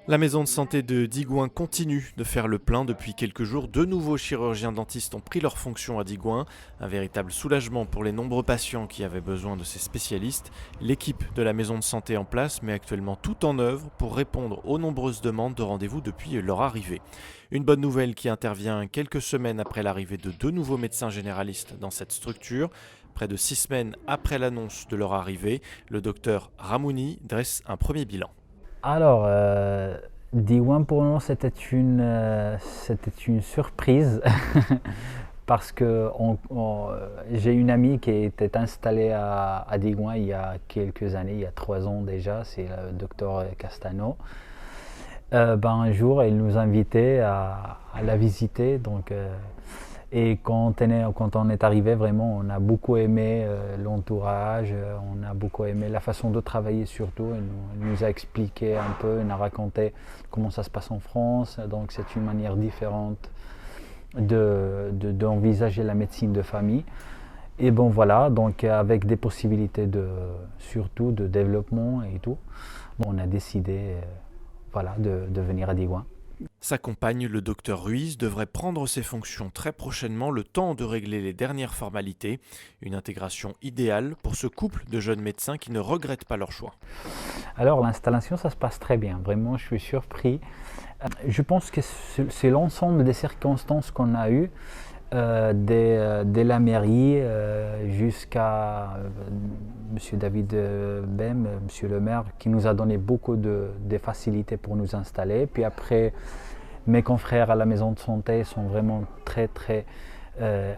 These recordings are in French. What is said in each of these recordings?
La maison de santé de Digoin continue de faire le plein depuis quelques jours. Deux nouveaux chirurgiens dentistes ont pris leurs fonctions à Digoin. Un véritable soulagement pour les nombreux patients qui avaient besoin de ces spécialistes. L'équipe de la maison de santé en place met actuellement tout en œuvre pour répondre aux nombreuses demandes de rendez-vous depuis leur arrivée. Une bonne nouvelle qui intervient quelques semaines après l'arrivée de deux nouveaux médecins généralistes dans cette structure. Près de 6 semaines après l'annonce de leur arrivée, le docteur Ramouni dresse un premier bilan. Alors, D1 pour nous, c'était une surprise parce que j'ai une amie qui était installée à D1 il y a quelques années, il y a 3 ans déjà, c'est le docteur Castano. Un jour, elle nous invitait à la visiter. Et quand on est arrivé, vraiment, on a beaucoup aimé l'entourage, on a beaucoup aimé la façon de travailler surtout. Elle nous a expliqué un peu, elle nous a raconté comment ça se passe en France. Donc c'est une manière différente d'envisager la médecine de famille. Et bon voilà, donc avec des possibilités surtout de développement et tout, on a décidé de venir à Digoin. Sa compagne, le docteur Ruiz, devrait prendre ses fonctions très prochainement, le temps de régler les dernières formalités. Une intégration idéale pour ce couple de jeunes médecins qui ne regrettent pas leur choix. Alors l'installation, ça se passe très bien. Vraiment, je suis surpris. Je pense que c'est l'ensemble des circonstances qu'on a eues, dès la mairie jusqu'à M. David Bem, M. le maire, qui nous a donné beaucoup de facilités pour nous installer. Puis après, mes confrères à la maison de santé sont vraiment très très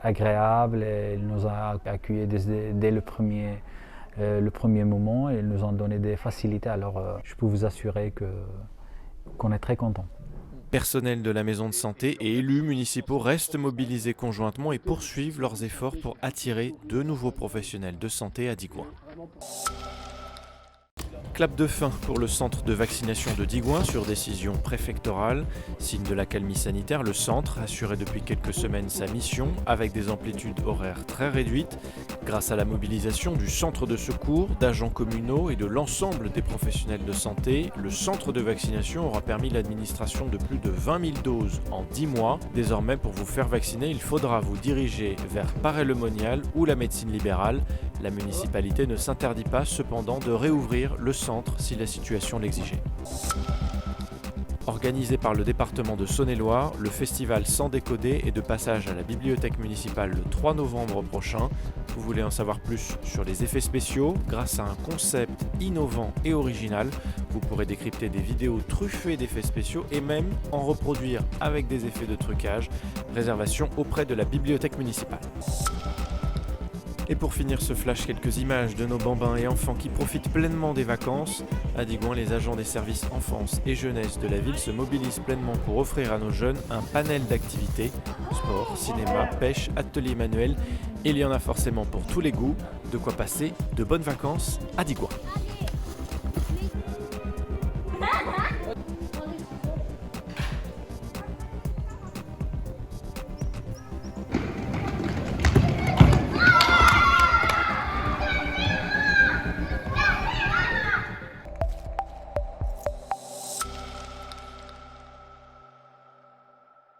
agréables. Ils nous ont accueillis dès le premier moment et ils nous ont donné des facilités. Alors je peux vous assurer qu'on est très contents. Personnel de la maison de santé et élus municipaux restent mobilisés conjointement et poursuivent leurs efforts pour attirer de nouveaux professionnels de santé à Digoin. Clap de fin pour le centre de vaccination de Digoin sur décision préfectorale. Signe de l'accalmie sanitaire, le centre assurait depuis quelques semaines sa mission avec des amplitudes horaires très réduites. Grâce à la mobilisation du centre de secours, d'agents communaux et de l'ensemble des professionnels de santé, le centre de vaccination aura permis l'administration de plus de 20 000 doses en 10 mois. Désormais, pour vous faire vacciner, il faudra vous diriger vers Paray-le-Monial ou la médecine libérale. La municipalité ne s'interdit pas cependant de réouvrir le centre si la situation l'exigeait. Organisé par le département de Saône-et-Loire, le festival Sans décoder est de passage à la bibliothèque municipale le 3 novembre prochain. Vous voulez en savoir plus sur les effets spéciaux? Grâce à un concept innovant et original, vous pourrez décrypter des vidéos truffées d'effets spéciaux et même en reproduire avec des effets de trucage. Réservation auprès de la bibliothèque municipale. Et pour finir ce flash, quelques images de nos bambins et enfants qui profitent pleinement des vacances. À Digoin, les agents des services enfance et jeunesse de la ville se mobilisent pleinement pour offrir à nos jeunes un panel d'activités, sport, cinéma, pêche, ateliers manuels. Il y en a forcément pour tous les goûts, de quoi passer de bonnes vacances à Digoin.